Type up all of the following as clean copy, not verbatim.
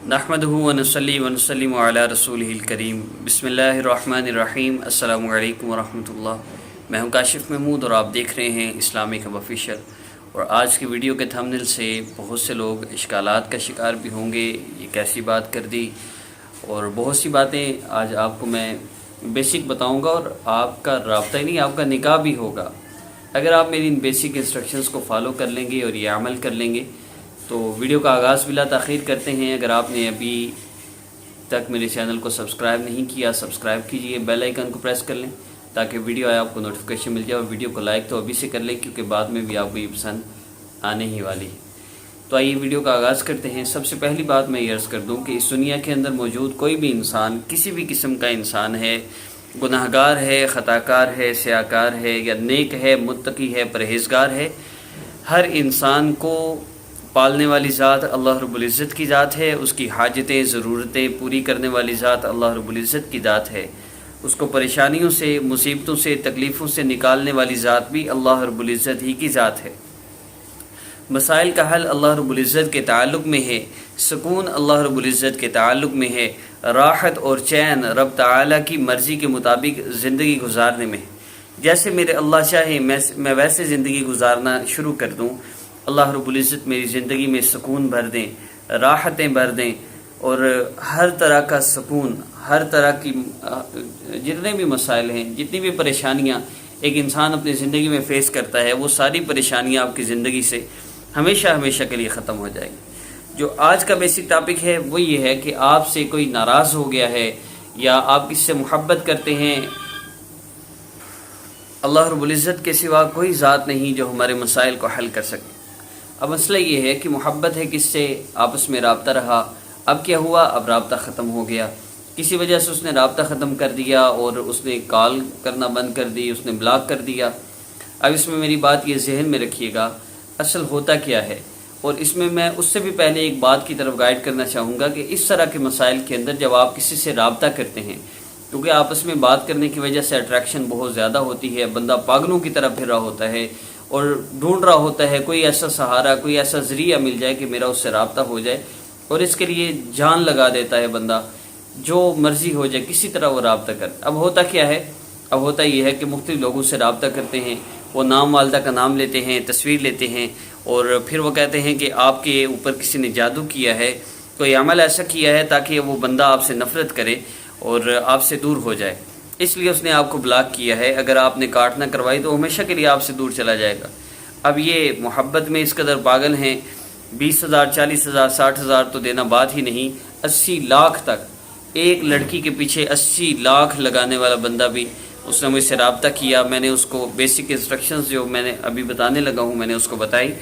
نحمدہ ونصلی ونسلم علی رسولہ الکریم بسم اللہ الرحمن الرحیم السلام علیکم ورحمۃ اللہ۔ میں ہوں کاشف محمود اور آپ دیکھ رہے ہیں اسلامک ہب آفیشیل۔ اور آج کی ویڈیو کے تھمبنیل سے بہت سے لوگ اشکالات کا شکار بھی ہوں گے، یہ کیسی بات کر دی، اور بہت سی باتیں آج آپ کو میں بیسک بتاؤں گا، اور آپ کا رابطہ ہی نہیں، آپ کا نکاح بھی ہوگا اگر آپ میری ان بیسک انسٹرکشنز کو فالو کر لیں گے اور یہ عمل کر لیں گے۔ تو ویڈیو کا آغاز بلا تاخیر کرتے ہیں۔ اگر آپ نے ابھی تک میرے چینل کو سبسکرائب نہیں کیا، سبسکرائب کیجئے، بیل آئیکن کو پریس کر لیں تاکہ ویڈیو آئے آپ کو نوٹیفیکیشن مل جائے، اور ویڈیو کو لائک تو ابھی سے کر لیں کیونکہ بعد میں بھی آپ کو یہ پسند آنے ہی والی ہے۔ تو آئیے ویڈیو کا آغاز کرتے ہیں۔ سب سے پہلی بات میں یہ عرض کر دوں کہ اس دنیا کے اندر موجود کوئی بھی انسان، کسی بھی قسم کا انسان ہے، گناہ گار ہے، خطا کار ہے، سیاکار ہے، یا نیک ہے، متقی ہے، پرہیزگار ہے، ہر انسان کو پالنے والی ذات اللہ رب العزت کی ذات ہے، اس کی حاجتیں ضرورتیں پوری کرنے والی ذات اللہ رب العزت کی ذات ہے، اس کو پریشانیوں سے، مصیبتوں سے، تکلیفوں سے نکالنے والی ذات بھی اللہ رب العزت ہی کی ذات ہے۔ مسائل کا حل اللہ رب العزت کے تعلق میں ہے، سکون اللہ رب العزت کے تعلق میں ہے، راحت اور چین رب تعالیٰ کی مرضی کے مطابق زندگی گزارنے میں ہے۔ جیسے میرے اللہ چاہے میں ویسے زندگی گزارنا شروع کر دوں، اللہ رب العزت میری زندگی میں سکون بھر دیں، راحتیں بھر دیں، اور ہر طرح کا سکون، ہر طرح کی جتنے بھی مسائل ہیں، جتنی بھی پریشانیاں ایک انسان اپنی زندگی میں فیس کرتا ہے، وہ ساری پریشانیاں آپ کی زندگی سے ہمیشہ ہمیشہ کے لیے ختم ہو جائیں گی۔ جو آج کا بیسک ٹاپک ہے وہ یہ ہے کہ آپ سے کوئی ناراض ہو گیا ہے یا آپ کس سے محبت کرتے ہیں، اللہ رب العزت کے سوا کوئی ذات نہیں جو ہمارے مسائل کو حل کر سکے۔ اب مسئلہ یہ ہے کہ محبت ہے کس سے، آپس میں رابطہ رہا، اب کیا ہوا، اب رابطہ ختم ہو گیا، کسی وجہ سے اس نے رابطہ ختم کر دیا اور اس نے کال کرنا بند کر دی، اس نے بلاک کر دیا۔ اب اس میں میری بات یہ ذہن میں رکھیے گا، اصل ہوتا کیا ہے، اور اس میں اس سے بھی پہلے ایک بات کی طرف گائیڈ کرنا چاہوں گا کہ اس طرح کے مسائل کے اندر جب آپ کسی سے رابطہ کرتے ہیں، کیونکہ آپس میں بات کرنے کی وجہ سے اٹریکشن بہت زیادہ ہوتی ہے، بندہ پاگلوں کی طرف پھر رہا ہوتا ہے اور ڈھونڈ رہا ہوتا ہے کوئی ایسا سہارا، کوئی ایسا ذریعہ مل جائے کہ میرا اس سے رابطہ ہو جائے، اور اس کے لیے جان لگا دیتا ہے بندہ، جو مرضی ہو جائے کسی طرح وہ رابطہ کرتا۔ اب ہوتا کیا ہے، اب ہوتا یہ ہے کہ مختلف لوگوں سے رابطہ کرتے ہیں، وہ نام والدہ کا نام لیتے ہیں، تصویر لیتے ہیں، اور پھر وہ کہتے ہیں کہ آپ کے اوپر کسی نے جادو کیا ہے، کوئی عمل ایسا کیا ہے تاکہ وہ بندہ آپ سے نفرت کرے اور آپ سے دور ہو جائے، اس لیے اس نے آپ کو بلاک کیا ہے۔ اگر آپ نے کاٹ نہ کروائی تو ہمیشہ کے لیے آپ سے دور چلا جائے گا۔ اب یہ محبت میں اس قدر پاگل ہیں، 20,000 40,000 60,000 تو دینا بات ہی نہیں، 80 لاکھ تک، ایک لڑکی کے پیچھے 80 لاکھ لگانے والا بندہ بھی اس نے مجھ سے رابطہ کیا۔ میں نے اس کو بیسک انسٹرکشنز جو میں نے ابھی بتانے لگا ہوں میں نے اس کو بتائی،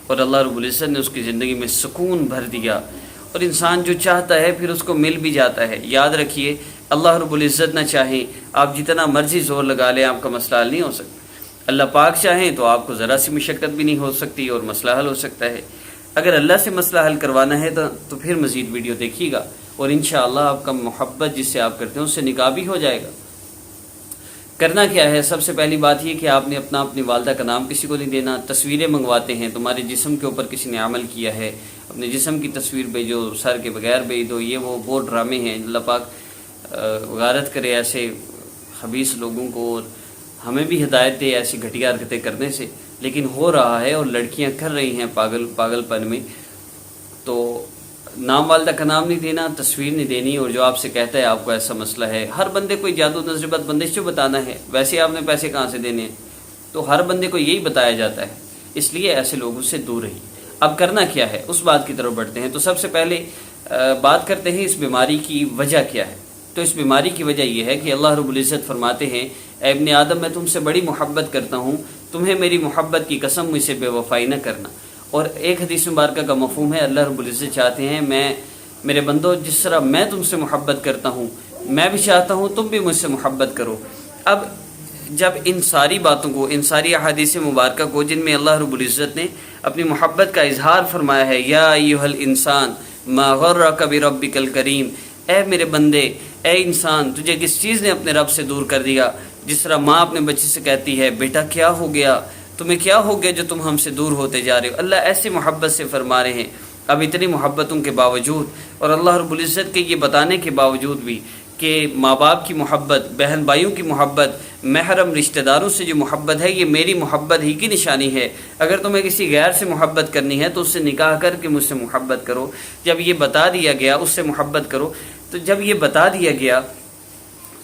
اور اللہ رب العزت نے اس کی زندگی میں سکون بھر دیا، اور انسان جو چاہتا ہے پھر اس کو مل بھی جاتا ہے۔ یاد رکھیے، اللہ رب العزت نہ چاہیں، آپ جتنا مرضی زور لگا لیں، آپ کا مسئلہ حل نہیں ہو سکتا۔ اللہ پاک چاہیں تو آپ کو ذرا سی مشقت بھی نہیں ہو سکتی اور مسئلہ حل ہو سکتا ہے۔ اگر اللہ سے مسئلہ حل کروانا ہے تو پھر مزید ویڈیو دیکھیے گا، اور انشاءاللہ آپ کا محبت جس سے آپ کرتے ہیں اس سے نکاح بھی ہو جائے گا۔ کرنا کیا ہے، سب سے پہلی بات یہ کہ آپ نے اپنی والدہ کا نام کسی کو نہیں دینا۔ تصویریں منگواتے ہیں، تمہارے جسم کے اوپر کسی نے عمل کیا ہے، اپنے جسم کی تصویر بھیجو، سر کے بغیر بھیج دو، یہ وہ بہت ڈرامے ہیں۔ اللہ پاک غارت کرے ایسے خبیث لوگوں کو، اور ہمیں بھی ہدایت دے ایسی گھٹیا حرکتیں کرنے سے، لیکن ہو رہا ہے اور لڑکیاں کر رہی ہیں پاگل پن میں۔ تو نام والدہ کا نام نہیں دینا، تصویر نہیں دینی، اور جو آپ سے کہتا ہے آپ کو ایسا مسئلہ ہے، ہر بندے کو جادو نظر بد بندش جو بتانا ہے، ویسے آپ نے پیسے کہاں سے دینے ہیں، تو ہر بندے کو یہی بتایا جاتا ہے، اس لیے ایسے لوگوں سے دور رہی۔ اب کرنا کیا ہے، اس بات کی طرف بڑھتے ہیں۔ تو سب سے پہلے بات کرتے ہیں اس بیماری کی وجہ کیا ہے۔ تو اس بیماری کی وجہ یہ ہے کہ اللہ رب العزت فرماتے ہیں، اے ابن آدم میں تم سے بڑی محبت کرتا ہوں، تمہیں میری محبت کی قسم مجھ سے بے وفائی نہ کرنا۔ اور ایک حدیث مبارکہ کا مفہوم ہے، اللہ رب العزت چاہتے ہیں میرے بندو جس طرح میں تم سے محبت کرتا ہوں، میں بھی چاہتا ہوں تم بھی مجھ سے محبت کرو۔ اب جب ان ساری باتوں کو، ان ساری احادیث مبارکہ کو جن میں اللہ رب العزت نے اپنی محبت کا اظہار فرمایا ہے، یا ایھا الانسان ما غرک بربک الکریم، اے میرے بندے، اے انسان، تجھے کس چیز نے اپنے رب سے دور کر دیا؟ جس طرح ماں اپنے بچے سے کہتی ہے، بیٹا کیا ہو گیا، تمہیں کیا ہو گیا جو تم ہم سے دور ہوتے جا رہے ہو۔ اللہ ایسے محبت سے فرما رہے ہیں، اب اتنی محبتوں کے باوجود اور اللہ رب العزت کے یہ بتانے کے باوجود بھی کہ ماں باپ کی محبت، بہن بھائیوں کی محبت، محرم رشتہ داروں سے جو محبت ہے یہ میری محبت ہی کی نشانی ہے۔ اگر تمہیں کسی غیر سے محبت کرنی ہے تو اس سے نکاح کر کے مجھ سے محبت کرو۔ جب یہ بتا دیا گیا اس سے محبت کرو، تو جب یہ بتا دیا گیا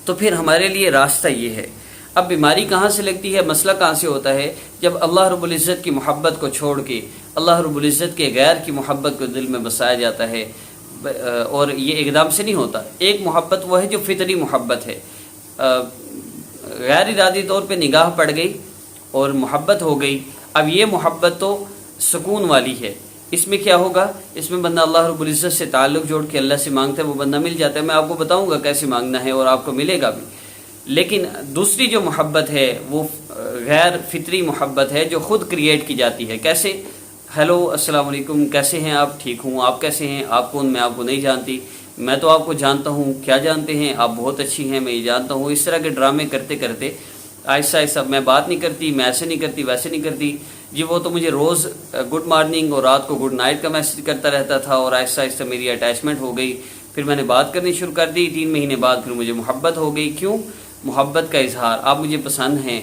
تو پھر ہمارے لیے راستہ یہ ہے۔ اب بیماری کہاں سے لگتی ہے، مسئلہ کہاں سے ہوتا ہے؟ جب اللہ رب العزت کی محبت کو چھوڑ کے اللہ رب العزت کے غیر کی محبت کو دل میں بسایا جاتا ہے، اور یہ ایک دم سے نہیں ہوتا۔ ایک محبت وہ ہے جو فطری محبت ہے، غیر ارادی طور پہ نگاہ پڑ گئی اور محبت ہو گئی۔ اب یہ محبت تو سکون والی ہے، اس میں کیا ہوگا؟ اس میں بندہ اللہ رب العزت سے تعلق جوڑ کے اللہ سے مانگتا ہے، وہ بندہ مل جاتا ہے۔ میں آپ کو بتاؤں گا کیسے مانگنا ہے اور آپ کو ملے گا بھی۔ لیکن دوسری جو محبت ہے وہ غیر فطری محبت ہے جو خود کریٹ کی جاتی ہے۔ کیسے؟ ہیلو السلام علیکم، کیسے ہیں آپ؟ ٹھیک ہوں، آپ کیسے ہیں؟ آپ کون؟ میں آپ کو نہیں جانتی، میں تو آپ کو جانتا ہوں۔ کیا جانتے ہیں آپ؟ بہت اچھی ہیں، میں یہ جانتا ہوں۔ اس طرح کے ڈرامے کرتے کرتے آہستہ آہستہ میں بات نہیں کرتی، میں ایسے نہیں کرتی، ویسے نہیں کرتی جی، وہ تو مجھے روز گڈ مارننگ اور رات کو گڈ نائٹ کا میسج کرتا رہتا تھا، اور آہستہ آہستہ میری اٹیچمنٹ ہو گئی۔ پھر میں نے بات کرنی شروع کر دی، 3 مہینے بعد پھر مجھے محبت ہو گئی۔ کیوں؟ محبت کا اظہار، آپ مجھے پسند ہیں،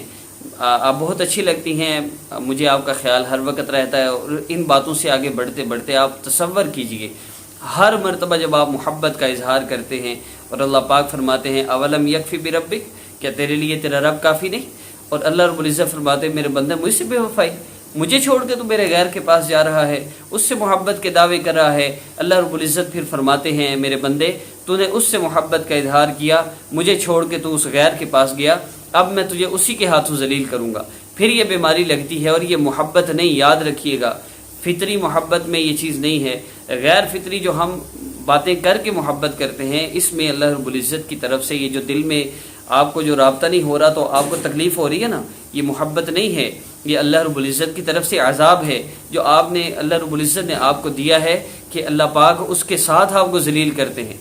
آپ بہت اچھی لگتی ہیں، مجھے آپ کا خیال ہر وقت رہتا ہے۔ اور ان باتوں سے آگے بڑھتے بڑھتے آپ تصور کیجئے، ہر مرتبہ جب آپ محبت کا اظہار کرتے ہیں اور اللہ پاک فرماتے ہیں اولم یکفی بربک، کیا تیرے لیے تیرا رب کافی نہیں؟ اور اللہ رب العزت فرماتے ہیں میرے بندے مجھ سے بے وفائی، مجھے چھوڑ کے تو میرے غیر کے پاس جا رہا ہے، اس سے محبت کے دعوے کر رہا ہے۔ اللہ رب العزت پھر فرماتے ہیں میرے بندے تو نے اس سے محبت کا اظہار کیا، مجھے چھوڑ کے تو اس غیر کے پاس گیا، اب میں تجھے اسی کے ہاتھوں ذلیل کروں گا۔ پھر یہ بیماری لگتی ہے، اور یہ محبت نہیں، یاد رکھیے گا فطری محبت میں یہ چیز نہیں ہے۔ غیر فطری جو ہم باتیں کر کے محبت کرتے ہیں، اس میں اللہ رب العزت کی طرف سے یہ جو دل میں آپ کو جو رابطہ نہیں ہو رہا تو آپ کو تکلیف ہو رہی ہے نا، یہ محبت نہیں ہے، یہ اللہ رب العزت کی طرف سے عذاب ہے جو آپ نے اللہ رب العزت نے آپ کو دیا ہے کہ اللہ پاک اس کے ساتھ آپ کو ذلیل کرتے ہیں۔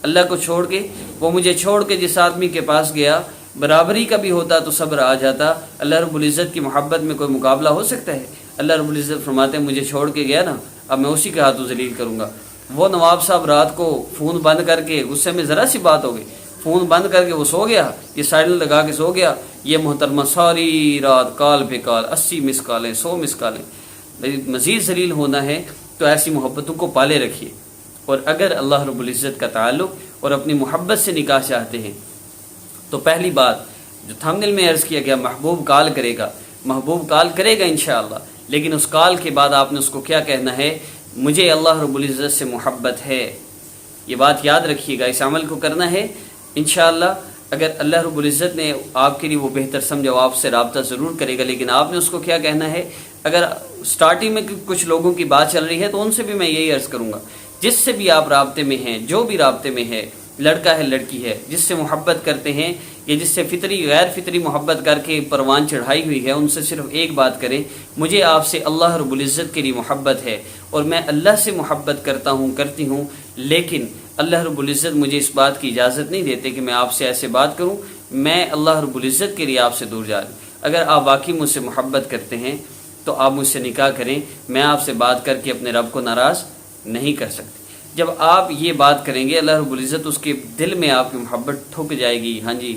اللہ کو چھوڑ کے، وہ مجھے چھوڑ کے جس آدمی کے پاس گیا، برابری کا بھی ہوتا تو صبر آ جاتا۔ اللہ رب العزت کی محبت میں کوئی مقابلہ ہو سکتا ہے؟ اللہ رب العزت فرماتے ہیں مجھے چھوڑ کے گیا نا، اب میں اسی کے ہاتھوں ذلیل کروں گا۔ وہ نواب صاحب رات کو فون بند کر کے، غصے میں ذرا سی بات ہو گئی، فون بند کر کے وہ سو گیا، یہ سائلنٹ لگا کے سو گیا، یہ محترمہ ساری رات کال پہ کال، 80 مس کالیں، 100 مس کالیں۔ مزید ذلیل ہونا ہے تو ایسی محبتوں کو پالے رکھیے۔ اور اگر اللہ رب العزت کا تعلق اور اپنی محبت سے نکاح چاہتے ہیں تو پہلی بات جو تھمبنیل میں عرض کیا گیا، محبوب کال کرے گا، محبوب کال کرے گا انشاءاللہ، لیکن اس کال کے بعد آپ نے اس کو کیا کہنا ہے؟ مجھے اللہ رب العزت سے محبت ہے۔ یہ بات یاد رکھیے گا، اس عمل کو کرنا ہے انشاءاللہ۔ اگر اللہ رب العزت نے آپ کے لیے وہ بہتر سمجھا، وہ آپ سے رابطہ ضرور کرے گا، لیکن آپ نے اس کو کیا کہنا ہے؟ اگر سٹارٹنگ میں کچھ لوگوں کی بات چل رہی ہے تو ان سے بھی میں یہی عرض کروں گا، جس سے بھی آپ رابطے میں ہیں، جو بھی رابطے میں ہے، لڑکا ہے لڑکی ہے، جس سے محبت کرتے ہیں یا جس سے فطری غیر فطری محبت کر کے پروان چڑھائی ہوئی ہے، ان سے صرف ایک بات کریں، مجھے آپ سے اللہ رب العزت کے لیے محبت ہے اور میں اللہ سے محبت کرتا ہوں، کرتی ہوں، لیکن اللہ رب العزت مجھے اس بات کی اجازت نہیں دیتے کہ میں آپ سے ایسے بات کروں، میں اللہ رب العزت کے لیے آپ سے دور جا رہا ہوں۔ اگر آپ واقعی مجھ سے محبت کرتے ہیں تو آپ مجھ سے نکاح کریں، میں آپ سے بات کر کے اپنے رب کو ناراض نہیں کر سکتے۔ جب آپ یہ بات کریں گے اللہ رب العزت اس کے دل میں آپ کی محبت ٹھک جائے گی۔ ہاں جی،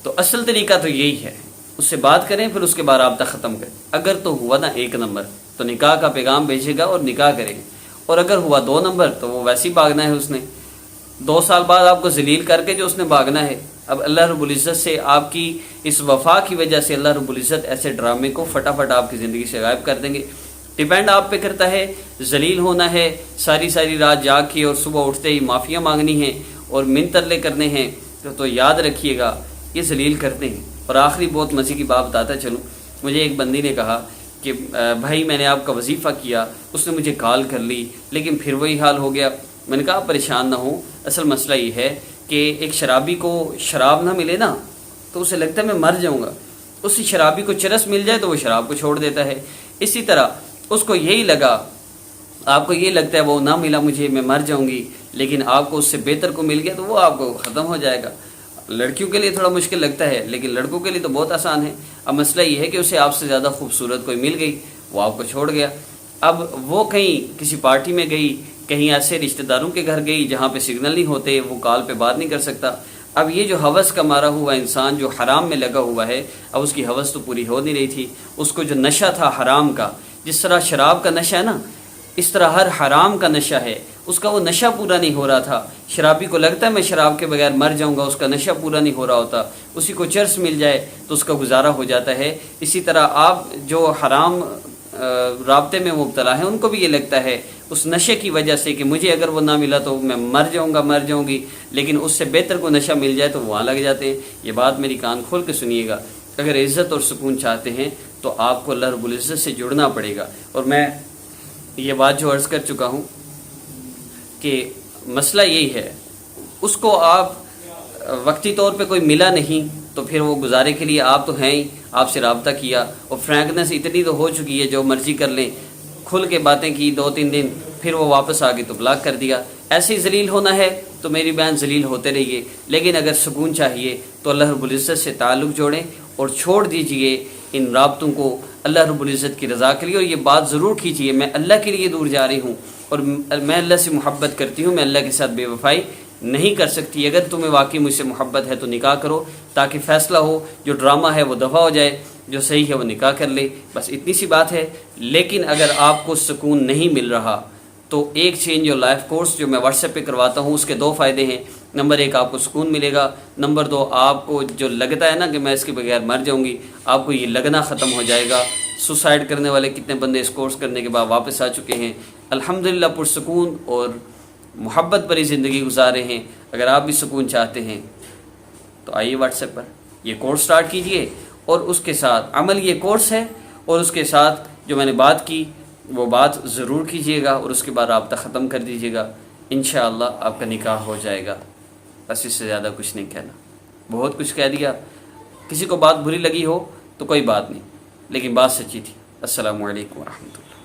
تو اصل طریقہ تو یہی ہے، اس سے بات کریں، پھر اس کے بعد رابطہ ختم کریں۔ اگر تو ہوا نا 1 نمبر تو نکاح کا پیغام بھیجے گا اور نکاح کرے گا، اور اگر ہوا 2 نمبر تو وہ ویسے ہی بھاگنا ہے، اس نے 2 سال بعد آپ کو ذلیل کر کے جو اس نے بھاگنا ہے۔ اب اللہ رب العزت سے آپ کی اس وفا کی وجہ سے اللہ رب العزت ایسے ڈرامے کو فٹافٹ آپ کی زندگی سے غائب کر دیں گے۔ ڈیپینڈ آپ پہ کرتا ہے، ذلیل ہونا ہے، ساری رات جاگ کے اور صبح اٹھتے ہی معافیاں مانگنی ہیں اور منترلے کرنے ہیں، تو یاد رکھیے گا یہ ذلیل کرتے ہیں۔ اور آخری بہت مزے کی بات بتاتا چلوں، مجھے ایک بندی نے کہا کہ بھائی میں نے آپ کا وظیفہ کیا، اس نے مجھے کال کر لی، لیکن پھر وہی حال ہو گیا۔ میں نے کہا پریشان نہ ہو، اصل مسئلہ یہ ہے کہ ایک شرابی کو شراب نہ ملے نا تو اسے لگتا ہے میں مر جاؤں گا، اسی شرابی کو چرس مل جائے تو وہ شراب کو چھوڑ دیتا ہے۔ اسی طرح اس کو یہی لگا، آپ کو یہ لگتا ہے وہ نہ ملا مجھے میں مر جاؤں گی، لیکن آپ کو اس سے بہتر کو مل گیا تو وہ آپ کو ختم ہو جائے گا۔ لڑکیوں کے لیے تھوڑا مشکل لگتا ہے، لیکن لڑکوں کے لیے تو بہت آسان ہے۔ اب مسئلہ یہ ہے کہ اسے آپ سے زیادہ خوبصورت کوئی مل گئی، وہ آپ کو چھوڑ گیا۔ اب وہ کہیں کسی پارٹی میں گئی، کہیں ایسے رشتہ داروں کے گھر گئی جہاں پہ سگنل نہیں ہوتے، وہ کال پہ بات نہیں کر سکتا۔ اب یہ جو ہوس کا مارا ہوا انسان جو حرام میں لگا ہوا ہے، اب اس کی ہوس تو پوری ہو نہیں رہی تھی۔ اس کو جو نشہ تھا حرام کا، جس طرح شراب کا نشہ ہے نا، اس طرح ہر حرام کا نشہ ہے، اس کا وہ نشہ پورا نہیں ہو رہا تھا۔ شرابی کو لگتا ہے میں شراب کے بغیر مر جاؤں گا، اس کا نشہ پورا نہیں ہو رہا ہوتا۔ اسی کو چرس مل جائے تو اس کا گزارا ہو جاتا ہے۔ اسی طرح آپ جو حرام رابطے میں مبتلا ہیں، ان کو بھی یہ لگتا ہے اس نشے کی وجہ سے کہ مجھے اگر وہ نہ ملا تو میں مر جاؤں گا، مر جاؤں گی، لیکن اس سے بہتر کو نشہ مل جائے تو وہاں لگ جاتے ہیں۔ یہ بات میری کان کھول کے سنیے گا، اگر عزت اور سکون چاہتے ہیں تو آپ کو اللہ رب العزت سے جڑنا پڑے گا۔ اور میں یہ بات جو عرض کر چکا ہوں کہ مسئلہ یہی ہے، اس کو آپ وقتی طور پہ کوئی ملا نہیں تو پھر وہ گزارے کے لیے آپ تو ہیں ہی، آپ سے رابطہ کیا اور فرینکنس اتنی تو ہو چکی ہے جو مرضی کر لیں، کھل کے باتیں کی 2-3 دن، پھر وہ واپس آ گئی تو بلاک کر دیا۔ ایسے ہی ذلیل ہونا ہے تو میری بہن ذلیل ہوتے رہیے، لیکن اگر سکون چاہیے تو اللہ رب العزت سے تعلق جوڑیں اور چھوڑ دیجئے ان رابطوں کو اللہ رب العزت کی رضا کے لیے۔ اور یہ بات ضرور کیجئے میں اللہ کے لیے دور جا رہی ہوں اور میں اللہ سے محبت کرتی ہوں، میں اللہ کے ساتھ بے وفائی نہیں کر سکتی۔ اگر تمہیں واقعی مجھ سے محبت ہے تو نکاح کرو تاکہ فیصلہ ہو، جو ڈرامہ ہے وہ دفع ہو جائے، جو صحیح ہے وہ نکاح کر لے، بس اتنی سی بات ہے۔ لیکن اگر آپ کو سکون نہیں مل رہا تو ایک چینج اور لائف کورس جو میں واٹس ایپ پہ کرواتا ہوں، اس کے 2 فائدے ہیں۔ نمبر 1 آپ کو سکون ملے گا، نمبر 2 آپ کو جو لگتا ہے نا کہ میں اس کے بغیر مر جاؤں گی، آپ کو یہ لگنا ختم ہو جائے گا۔ سوسائڈ کرنے والے کتنے بندے اس کورس کرنے کے بعد واپس آ چکے ہیں، الحمدللہ پرسکون اور محبت بھری زندگی گزارے ہیں۔ اگر آپ بھی سکون چاہتے ہیں تو آئیے واٹس ایپ پر یہ کورس سٹارٹ کیجئے، اور اس کے ساتھ عمل یہ کورس ہے، اور اس کے ساتھ جو میں نے بات کی وہ بات ضرور کیجئے گا، اور اس کے بعد رابطہ ختم کر دیجئے گا، انشاءاللہ آپ کا نکاح ہو جائے گا۔ بس اس سے زیادہ کچھ نہیں کہنا، بہت کچھ کہہ دیا۔ کسی کو بات بری لگی ہو تو کوئی بات نہیں، لیکن بات سچی تھی۔ السلام علیکم ورحمۃ اللہ۔